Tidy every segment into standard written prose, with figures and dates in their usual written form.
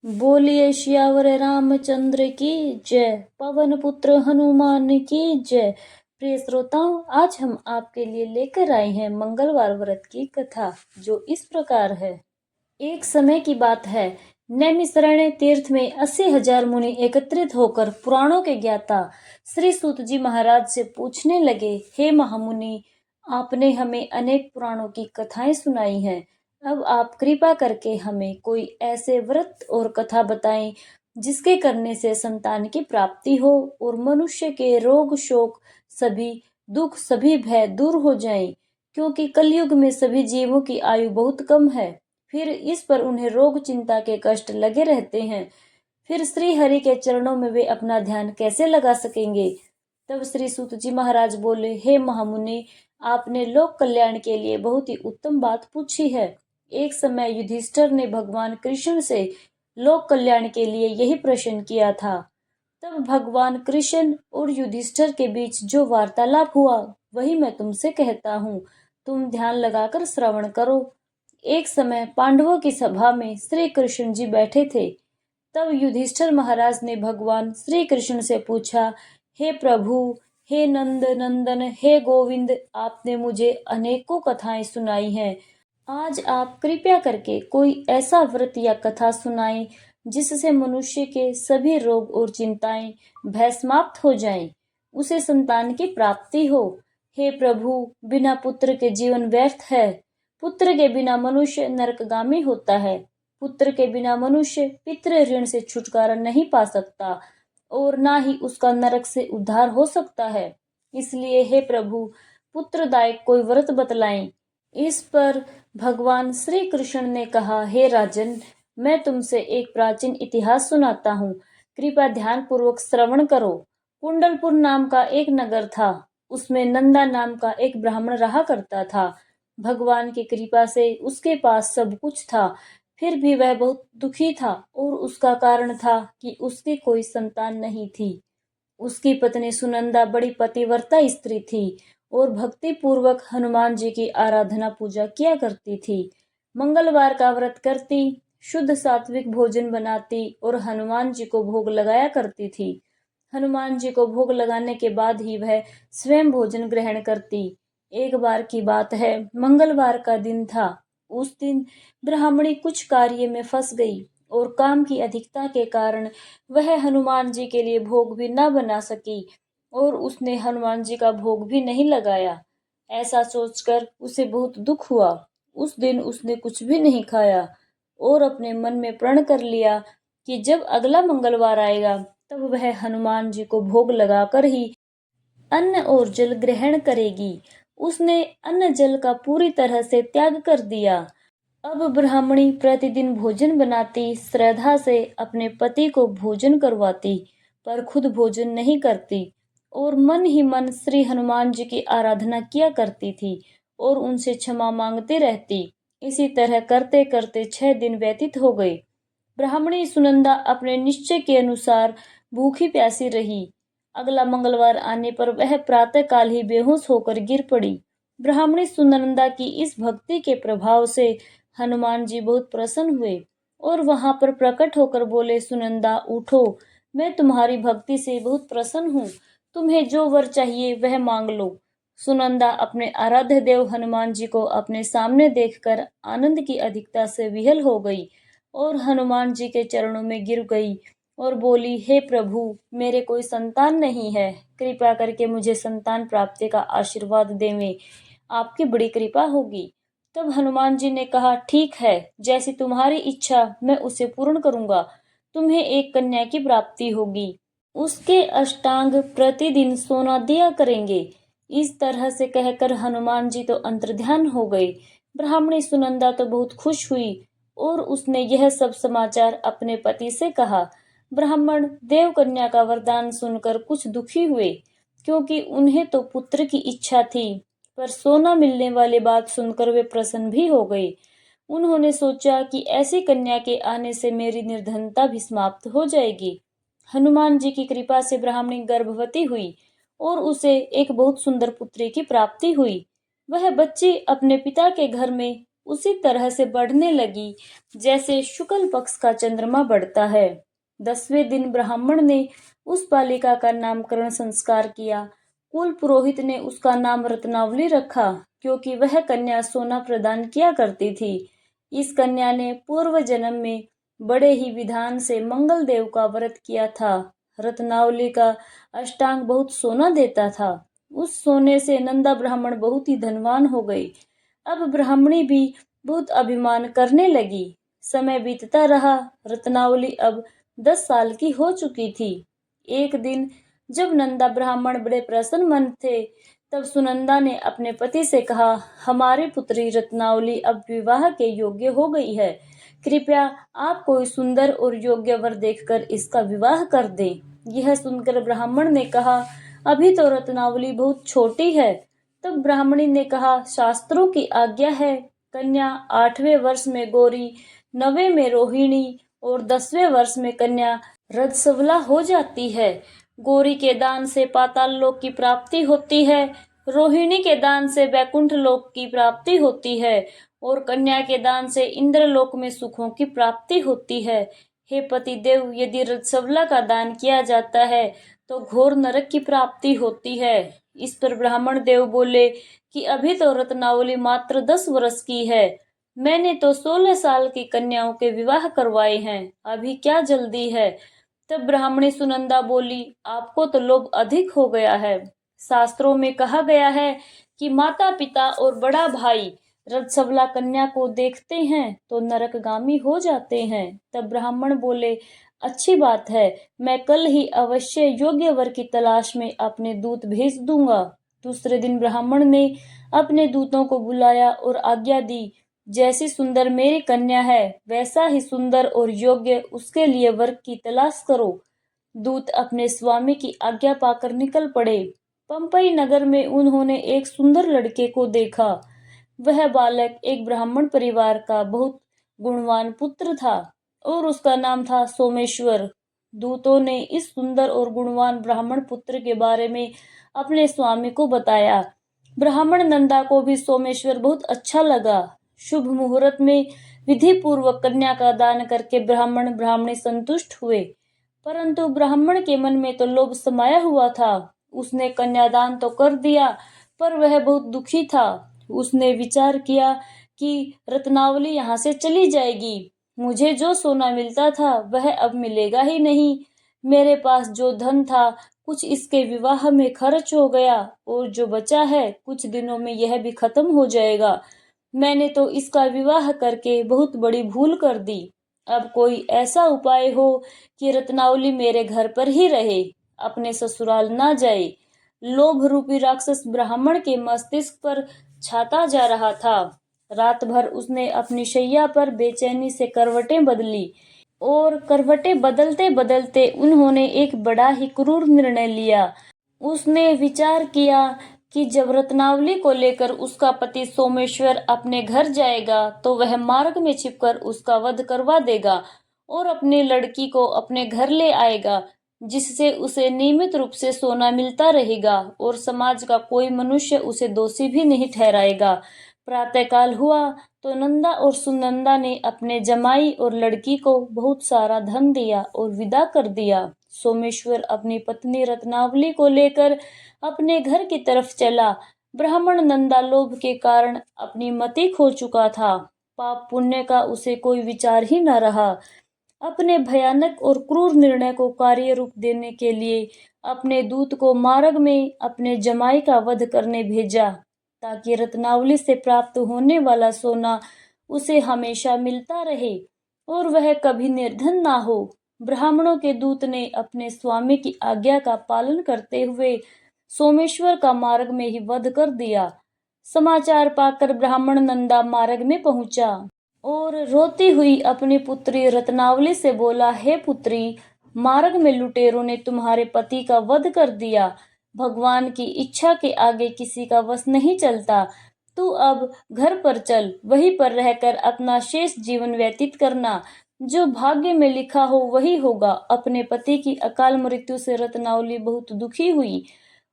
बोलिए श्यावर रामचंद्र की जय। पवन पुत्र हनुमान की जय। प्रिय श्रोताओं, आज हम आपके लिए लेकर आए हैं मंगलवार व्रत की कथा, जो इस प्रकार है। एक समय की बात है, नैमिषारण्य तीर्थ में 80,000 मुनि एकत्रित होकर पुराणों के ज्ञाता श्री सूत जी महाराज से पूछने लगे, हे महामुनि, आपने हमें अनेक पुराणों की कथाएं सुनाई हैं। अब आप कृपा करके हमें कोई ऐसे व्रत और कथा बताएं जिसके करने से संतान की प्राप्ति हो और मनुष्य के रोग शोक सभी दुख सभी भय दूर हो जाएं, क्योंकि कलयुग में सभी जीवों की आयु बहुत कम है। फिर इस पर उन्हें रोग चिंता के कष्ट लगे रहते हैं। फिर श्री हरि के चरणों में वे अपना ध्यान कैसे लगा सकेंगे। तब श्री सूत जी महाराज बोले, हे महामुनि, आपने लोक कल्याण के लिए बहुत ही उत्तम बात पूछी है। एक समय युधिष्ठिर ने भगवान कृष्ण से लोक कल्याण के लिए यही प्रश्न किया था। तब भगवान कृष्ण और युधिष्ठिर के बीच जो वार्तालाप हुआ वही मैं तुमसे कहता हूँ। तुम ध्यान लगाकर श्रवण करो। एक समय पांडवों की सभा में श्री कृष्ण जी बैठे थे। तब युधिष्ठिर महाराज ने भगवान श्री कृष्ण से पूछा, हे प्रभु, हे नंद नंदन, हे गोविंद, आपने मुझे अनेकों कथाएं सुनाई हैं। आज आप कृपया करके कोई ऐसा व्रत या कथा सुनाएं जिससे मनुष्य के सभी रोग और चिंताएं भय समाप्त हो जाएं, उसे संतान की प्राप्ति हो। हे प्रभु, बिना पुत्र के जीवन व्यर्थ है। पुत्र के बिना मनुष्य नरकगामी होता है। पुत्र के बिना मनुष्य पितृ ऋण से छुटकारा नहीं पा सकता और ना ही उसका नरक से उद्धार हो सकता है। इसलिए हे प्रभु, पुत्रदायक कोई व्रत बतलाएं। इस पर भगवान श्री कृष्ण ने कहा, हे राजन, मैं तुमसे एक प्राचीन इतिहास सुनाता हूँ। कृपया ध्यान पूर्वक श्रवण करो। कुंडलपुर नाम का एक नगर था। उसमें नंदा नाम का एक ब्राह्मण रहा करता था। भगवान की कृपा से उसके पास सब कुछ था, फिर भी वह बहुत दुखी था और उसका कारण था कि उसकी कोई संतान नहीं थी। उसकी पत्नी सुनंदा बड़ी पतिव्रता स्त्री थी और भक्ति पूर्वक हनुमान जी की आराधना पूजा किया करती थी। मंगलवार का व्रत करती, शुद्ध सात्विक भोजन बनाती और हनुमान जी को भोग लगाया करती थी। हनुमान जी को भोग लगाने के बाद ही वह स्वयं भोजन ग्रहण करती। एक बार की बात है, मंगलवार का दिन था। उस दिन ब्राह्मणी कुछ कार्य में फंस गई और काम की अधिकता के कारण वह हनुमान जी के लिए भोग भी न बना सकी और उसने हनुमान जी का भोग भी नहीं लगाया। ऐसा सोचकर उसे बहुत दुख हुआ। उस दिन उसने कुछ भी नहीं खाया और अपने मन में प्रण कर लिया कि जब अगला मंगलवार आएगा तब वह हनुमान जी को भोग लगाकर ही अन्न और जल ग्रहण करेगी। उसने अन्न जल का पूरी तरह से त्याग कर दिया। अब ब्राह्मणी प्रतिदिन भोजन बनाती, श्रद्धा से अपने पति को भोजन करवाती, पर खुद भोजन नहीं करती और मन ही मन श्री हनुमान जी की आराधना किया करती थी और उनसे क्षमा मांगती रहती। इसी तरह करते करते 6 दिन व्यतीत हो गए। ब्राह्मणी सुनंदा अपने निश्चय के अनुसार भूखी प्यासी रही। अगला मंगलवार आने पर वह प्रातःकाल ही बेहोश होकर गिर पड़ी। ब्राह्मणी सुनंदा की इस भक्ति के प्रभाव से हनुमान जी बहुत प्रसन्न हुए और वहां पर प्रकट होकर बोले, सुनंदा उठो, मैं तुम्हारी भक्ति से बहुत प्रसन्न हूँ। तुम्हें जो वर चाहिए वह मांग लो। सुनंदा अपने आराध्य देव हनुमान जी को अपने सामने देखकर आनंद की अधिकता से विहल हो गई और हनुमान जी के चरणों में गिर गई और बोली, हे प्रभु, मेरे कोई संतान नहीं है, कृपा करके मुझे संतान प्राप्ति का आशीर्वाद देवें, आपकी बड़ी कृपा होगी। तब हनुमान जी ने कहा, ठीक है, जैसी तुम्हारी इच्छा मैं उसे पूर्ण करूंगा। तुम्हें एक कन्या की प्राप्ति होगी। उसके अष्टांग प्रतिदिन सोना दिया करेंगे। इस तरह से कहकर हनुमान जी तो अंतर्ध्यान हो गए। ब्राह्मणी सुनंदा तो बहुत खुश हुई और उसने यह सब समाचार अपने पति से कहा। ब्राह्मण देव कन्या का वरदान सुनकर कुछ दुखी हुए, क्योंकि उन्हें तो पुत्र की इच्छा थी, पर सोना मिलने वाली बात सुनकर वे प्रसन्न भी हो गए। उन्होंने सोचा कि ऐसी कन्या के आने से मेरी निर्धनता भी समाप्त हो जाएगी। हनुमान जी की कृपा से ब्राह्मणी गर्भवती हुई और उसे एक बहुत सुंदर पुत्री की प्राप्ति हुई। वह बच्ची अपने पिता के घर में उसी तरह से बढ़ने लगी जैसे शुक्ल पक्ष का चंद्रमा बढ़ता है। 10वें दिन ब्राह्मण ने उस बालिका का नामकरण संस्कार किया। कुल पुरोहित ने उसका नाम रत्नावली रखा, क्योंकि वह कन्या सोना प्रदान किया करती थी। इस कन्या ने पूर्व जन्म में बड़े ही विधान से मंगल देव का व्रत किया था। रत्नावली का अष्टांग बहुत सोना देता था। उस सोने से नंदा ब्राह्मण बहुत ही धनवान हो गई। अब ब्राह्मणी भी बहुत अभिमान करने लगी। समय बीतता रहा। रत्नावली अब 10 साल की हो चुकी थी। एक दिन जब नंदा ब्राह्मण बड़े प्रसन्न मन थे, तब सुनंदा ने अपने पति से कहा, हमारी पुत्री रत्नावली अब विवाह के योग्य हो गई है। कृपया आप कोई सुंदर और योग्य वर देखकर इसका विवाह कर दें। यह सुनकर ब्राह्मण ने कहा, अभी तो रत्नावली बहुत छोटी है। तब ब्राह्मणी ने कहा, शास्त्रों की आज्ञा है, कन्या 8वें वर्ष में गौरी, 9वें में रोहिणी और 10वें वर्ष में कन्या रजस्वला हो जाती है। गौरी के दान से पाताल लोक की प्राप्ति होती है, रोहिणी के दान से वैकुंठ लोक की प्राप्ति होती है और कन्या के दान से इंद्रलोक में सुखों की प्राप्ति होती है। हे पति देव, यदि रजस्वला का दान किया जाता है तो घोर नरक की प्राप्ति होती है। इस पर ब्राह्मण देव बोले कि अभी तो रत्नावली मात्र 10 वर्ष की है। मैंने तो 16 साल की कन्याओं के विवाह करवाए हैं, अभी क्या जल्दी है। तब ब्राह्मणी सुनंदा बोली, आपको तो लोभ अधिक हो गया है। शास्त्रों में कहा गया है कि माता पिता और बड़ा भाई रजस्वला कन्या को देखते हैं तो नरकगामी हो जाते हैं। तब ब्राह्मण बोले, अच्छी बात है, मैं कल ही अवश्य योग्य वर की तलाश में अपने दूत भेज दूंगा। दूसरे दिन ब्राह्मण ने अपने दूतों को बुलाया और आज्ञा दी, जैसी सुंदर मेरी कन्या है, वैसा ही सुंदर और योग्य उसके लिए वर की तलाश करो। दूत अपने स्वामी की आज्ञा पाकर निकल पड़े। पंपई नगर में उन्होंने एक सुंदर लड़के को देखा। वह बालक एक ब्राह्मण परिवार का बहुत गुणवान पुत्र था और उसका नाम था सोमेश्वर। दूतों ने इस सुंदर और गुणवान ब्राह्मण पुत्र के बारे में अपने स्वामी को बताया। ब्राह्मण नंदा को भी सोमेश्वर बहुत अच्छा लगा। शुभ मुहूर्त में विधि पूर्वक कन्या का दान करके ब्राह्मण ब्राह्मणी संतुष्ट हुए, परंतु ब्राह्मण के मन में तो लोभ समाया हुआ था। उसने कन्यादान तो कर दिया, पर वह बहुत दुखी था। उसने विचार किया कि रत्नावली यहाँ से चली जाएगी। मुझे जो सोना मिलता था वह अब मिलेगा ही नहीं। मेरे पास जो धन था कुछ इसके विवाह में खर्च हो गया और जो बचा है कुछ दिनों में यह भी खत्म हो जाएगा। मैंने तो इसका विवाह करके बहुत बड़ी भूल कर दी। अब कोई ऐसा उपाय हो कि रत्नावली मेरे घर पर ही रहे, अपने ससुराल ना जाए। लोभ रूपी राक्षस ब्राह्मण के मस्तिष्क पर छाता जा रहा था। रात भर उसने अपनी शैया पर बेचैनी से करवटें बदली और करवटें बदलते बदलते उन्होंने एक बड़ा ही क्रूर निर्णय लिया। उसने विचार किया कि जब रत्नावली को लेकर उसका पति सोमेश्वर अपने घर जाएगा तो वह मार्ग में छिपकर उसका वध करवा देगा और अपनी लड़की को अपने घर ले आएगा, जिससे उसे नियमित रूप से सोना मिलता रहेगा और समाज का कोई मनुष्य उसे दोषी भी नहीं ठहराएगा। प्रातःकाल हुआ तो नंदा और सुनंदा ने अपने जमाई और लड़की को बहुत सारा धन दिया और विदा कर दिया। सोमेश्वर अपनी पत्नी रत्नावली को लेकर अपने घर की तरफ चला। ब्राह्मण नंदा लोभ के कारण अपनी मति खो चुका था। पाप पुण्य का उसे कोई विचार ही न रहा। अपने भयानक और क्रूर निर्णय को कार्य रूप देने के लिए अपने दूत को मार्ग में अपने जमाई का वध करने भेजा, ताकि रत्नावली से प्राप्त होने वाला सोना उसे हमेशा मिलता रहे और वह कभी निर्धन ना हो। ब्राह्मणों के दूत ने अपने स्वामी की आज्ञा का पालन करते हुए सोमेश्वर का मार्ग में ही वध कर दिया। समाचार पाकर ब्राह्मण नंदा मार्ग में पहुंचा और रोती हुई अपनी पुत्री रत्नावली से बोला, हे पुत्री, मार्ग में लुटेरों ने तुम्हारे पति का वध कर दिया। भगवान की इच्छा के आगे किसी का वश नहीं चलता। तू अब घर पर चल, वहीं पर रहकर अपना शेष जीवन व्यतीत करना। जो भाग्य में लिखा हो वही होगा। अपने पति की अकाल मृत्यु से रत्नावली बहुत दुखी हुई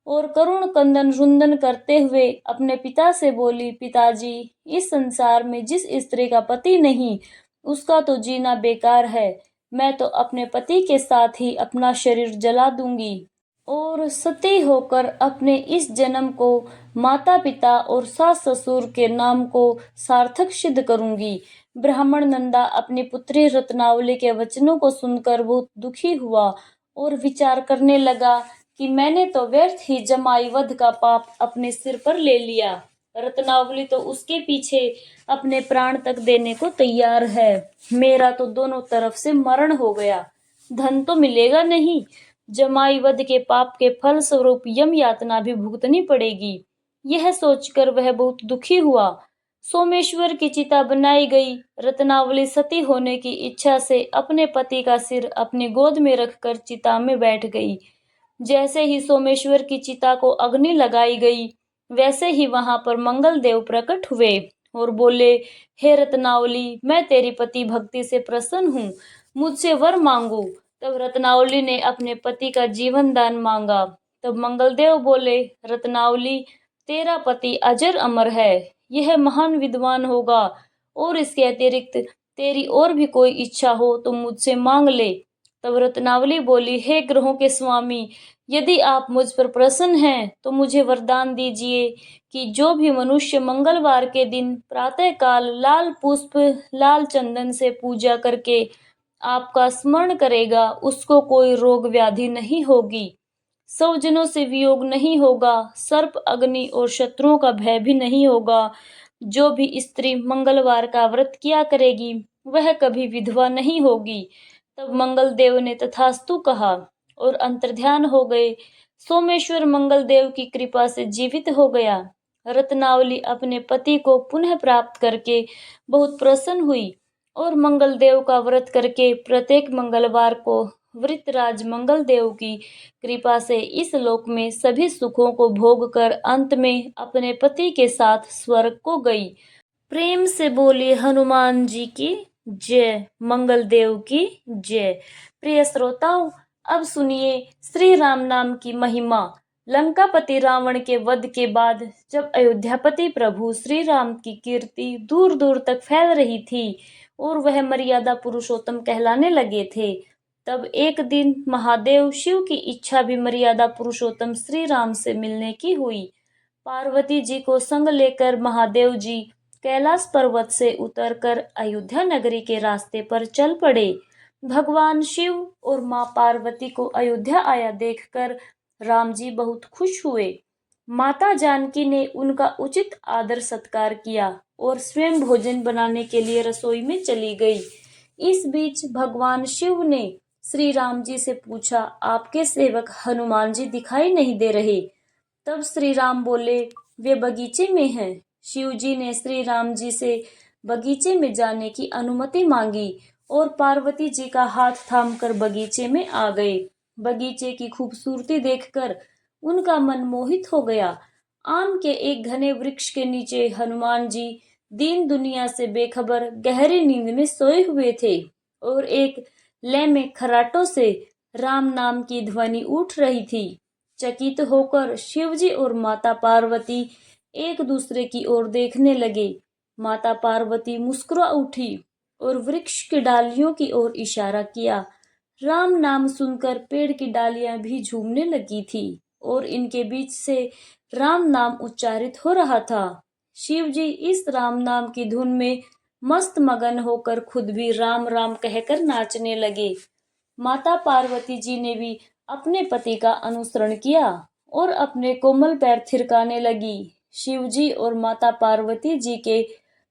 और करुण कंदन रुंदन करते हुए अपने पिता से बोली, पिताजी, इस संसार में जिस स्त्री का पति नहीं, उसका तो जीना बेकार है। मैं तो अपने पति के साथ ही अपना शरीर जला दूंगी और सती होकर अपने इस जन्म को माता पिता और सास ससुर के नाम को सार्थक सिद्ध करूंगी। ब्राह्मण नंदा अपनी पुत्री रत्नावली के वचनों को सुनकर बहुत दुखी हुआ और विचार करने लगा कि मैंने तो व्यर्थ ही जमाई वध का पाप अपने सिर पर ले लिया। रत्नावली तो उसके पीछे अपने प्राण तक देने को तैयार है। मेरा तो दोनों तरफ से मरण हो गया, धन तो मिलेगा नहीं, जमाई वध के पाप के फल स्वरूप यम यातना भी भुगतनी पड़ेगी। यह सोचकर वह बहुत दुखी हुआ। सोमेश्वर की चिता बनाई गई। रत्नावली सती होने की इच्छा से अपने पति का सिर अपनी गोद में रखकर चिता में बैठ गई। जैसे ही सोमेश्वर की चिता को अग्नि लगाई गई, वैसे ही वहां पर मंगल देव प्रकट हुए और बोले, हे रत्नावली, मैं तेरी पति भक्ति से प्रसन्न हूँ, मुझसे वर मांगू। तब रत्नावली ने अपने पति का जीवन दान मांगा। तब मंगलदेव बोले, रत्नावली, तेरा पति अजर अमर है, यह महान विद्वान होगा और इसके अतिरिक्त तेरी और भी कोई इच्छा हो तो मुझसे मांग ले। तब रत्नावली बोली, हे ग्रहों के स्वामी, यदि आप मुझ पर प्रसन्न हैं तो मुझे वरदान दीजिए कि जो भी मनुष्य मंगलवार के दिन प्रातःकाल लाल पुष्प लाल चंदन से पूजा करके आपका स्मरण करेगा, उसको कोई रोग व्याधि नहीं होगी, स्वजनों से वियोग नहीं होगा, सर्प अग्नि और शत्रुओं का भय भी नहीं होगा। जो भी स्त्री मंगलवार का व्रत किया करेगी वह कभी विधवा नहीं होगी। तब मंगल देव ने तथास्तु कहा और अंतर्ध्यान हो गए। सोमेश्वर मंगल देव की कृपा से जीवित हो गया। रत्नावली अपने पति को पुनः प्राप्त करके बहुत प्रसन्न हुई और मंगल देव का व्रत करके प्रत्येक मंगलवार को वृतराज मंगल देव की कृपा से इस लोक में सभी सुखों को भोग कर अंत में अपने पति के साथ स्वर्ग को गई। प्रेम से बोलिए हनुमान जी की जय, मंगल देव की जय। प्रिय श्रोताओं, अब सुनिए श्री राम नाम की महिमा। लंकापति रावण के वध के बाद जब अयोध्यापति प्रभु श्री राम की कीर्ति दूर दूर तक फैल रही थी और वह मर्यादा पुरुषोत्तम कहलाने लगे थे, तब एक दिन महादेव शिव की इच्छा भी मर्यादा पुरुषोत्तम श्री राम से मिलने की हुई। पार्वती जी को संग लेकर महादेव जी कैलाश पर्वत से उतरकर अयोध्या नगरी के रास्ते पर चल पड़े। भगवान शिव और मां पार्वती को अयोध्या आया देखकर राम जी बहुत खुश हुए। माता जानकी ने उनका उचित आदर सत्कार किया और स्वयं भोजन बनाने के लिए रसोई में चली गई। इस बीच भगवान शिव ने श्री राम जी से पूछा, आपके सेवक हनुमान जी दिखाई नहीं दे रहे। तब श्री राम बोले, वे बगीचे में हैं। शिव जी ने श्री राम जी से बगीचे में जाने की अनुमति मांगी और पार्वती जी का हाथ थामकर बगीचे में आ गए। बगीचे की खूबसूरती देखकर उनका मन मोहित हो गया। आम के एक घने वृक्ष के नीचे हनुमान जी दीन दुनिया से बेखबर गहरी नींद में सोए हुए थे और एक लय में खराटों से राम नाम की ध्वनि उठ रही थी। चकित होकर शिवजी और माता पार्वती एक दूसरे की ओर देखने लगे। माता पार्वती मुस्कुरा उठी और वृक्ष की डालियों की ओर इशारा किया। राम नाम सुनकर पेड़ की डालियां भी झूमने लगी थी और इनके बीच से राम नाम उच्चारित हो रहा था। शिवजी इस राम नाम की धुन में मस्त मगन होकर खुद भी राम राम कहकर नाचने लगे। माता पार्वती जी ने भी अपने पति का अनुसरण किया और अपने कोमल पैर थिरकाने लगी। शिवजी और माता पार्वती जी के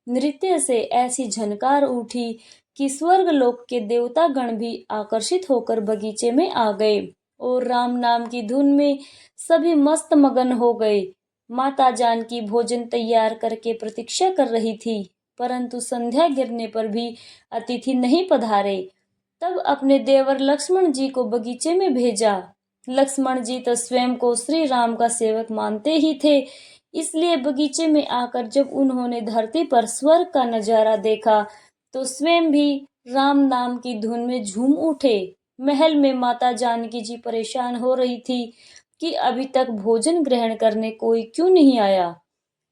नृत्य से ऐसी झनकार उठी कि स्वर्ग लोक के देवता गण भी आकर्षित होकर बगीचे में आ गए और राम नाम की धुन में सभी मस्त मगन हो गए। माता जानकी भोजन तैयार करके प्रतीक्षा कर रही थी, परंतु संध्या गिरने पर भी अतिथि नहीं पधारे। तब अपने देवर लक्ष्मण जी को बगीचे में भेजा। लक्ष्मण जी तो स्वयं को श्री राम का सेवक मानते ही थे, इसलिए बगीचे में आकर जब उन्होंने धरती पर स्वर्ग का नजारा देखा तो स्वयं भी राम नाम की धुन में झूम उठे। महल में माता जानकी जी परेशान हो रही थी कि अभी तक भोजन ग्रहण करने कोई क्यों नहीं आया।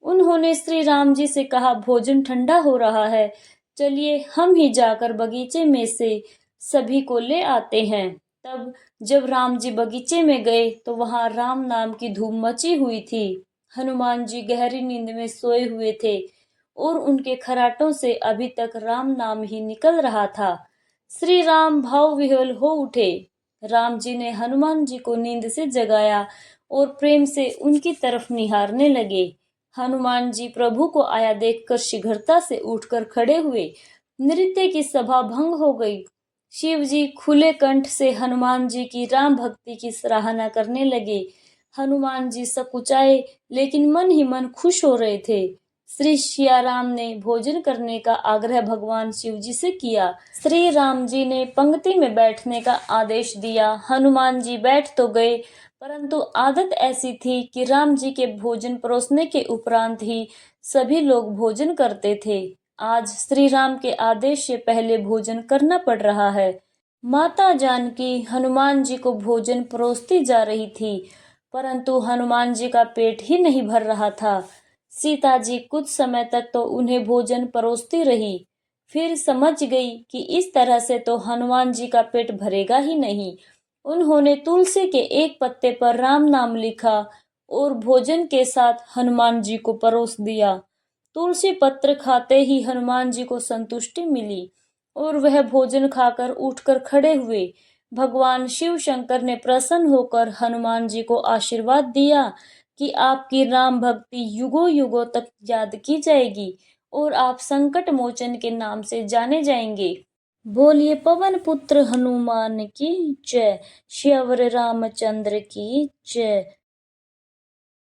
उन्होंने श्री राम जी से कहा, भोजन ठंडा हो रहा है, चलिए हम ही जाकर बगीचे में से सभी को ले आते हैं। तब जब राम जी बगीचे में गए तो वहां राम नाम की धूम मची हुई थी। हनुमान जी गहरी नींद में सोए हुए थे और उनके खराटों से अभी तक राम नाम ही निकल रहा था। श्री राम भाव विह्वल हो उठे। राम जी ने हनुमान जी को नींद से जगाया और प्रेम से उनकी तरफ निहारने लगे। हनुमान जी प्रभु को आया देखकर शीघ्रता से उठकर खड़े हुए। नृत्य की सभा भंग हो गई। शिव जी खुले कंठ से हनुमान जी की राम भक्ति की सराहना करने लगे। हनुमान जी सकुचाए लेकिन मन ही मन खुश हो रहे थे। श्री सियाराम ने भोजन करने का आग्रह भगवान शिव जी से किया। श्री राम जी ने पंक्ति में बैठने का आदेश दिया। हनुमान जी बैठ तो गए, परंतु आदत ऐसी थी कि राम जी के भोजन परोसने के उपरांत ही सभी लोग भोजन करते थे। आज श्री राम के आदेश से पहले भोजन करना पड़ रहा है। माता जानकी हनुमान जी को भोजन परोसती जा रही थी, परंतु हनुमान जी का पेट ही नहीं भर रहा था। सीता जी कुछ समय तक तो उन्हें भोजन परोसती रही, फिर समझ गई कि इस तरह से तो हनुमान जी का पेट भरेगा ही नहीं। उन्होंने तुलसी के एक पत्ते पर राम नाम लिखा और भोजन के साथ हनुमान जी को परोस दिया। तुलसी पत्र खाते ही हनुमान जी को संतुष्टि मिली और वह भोजन खाकर उठकर खड़े हुए। भगवान शिव शंकर ने प्रसन्न होकर हनुमान जी को आशीर्वाद दिया कि आपकी राम भक्ति युगों युगों तक याद की जाएगी और आप संकट मोचन के नाम से जाने जाएंगे। बोलिए पवन पुत्र हनुमान की जय, श्यावर रामचंद्र की जय।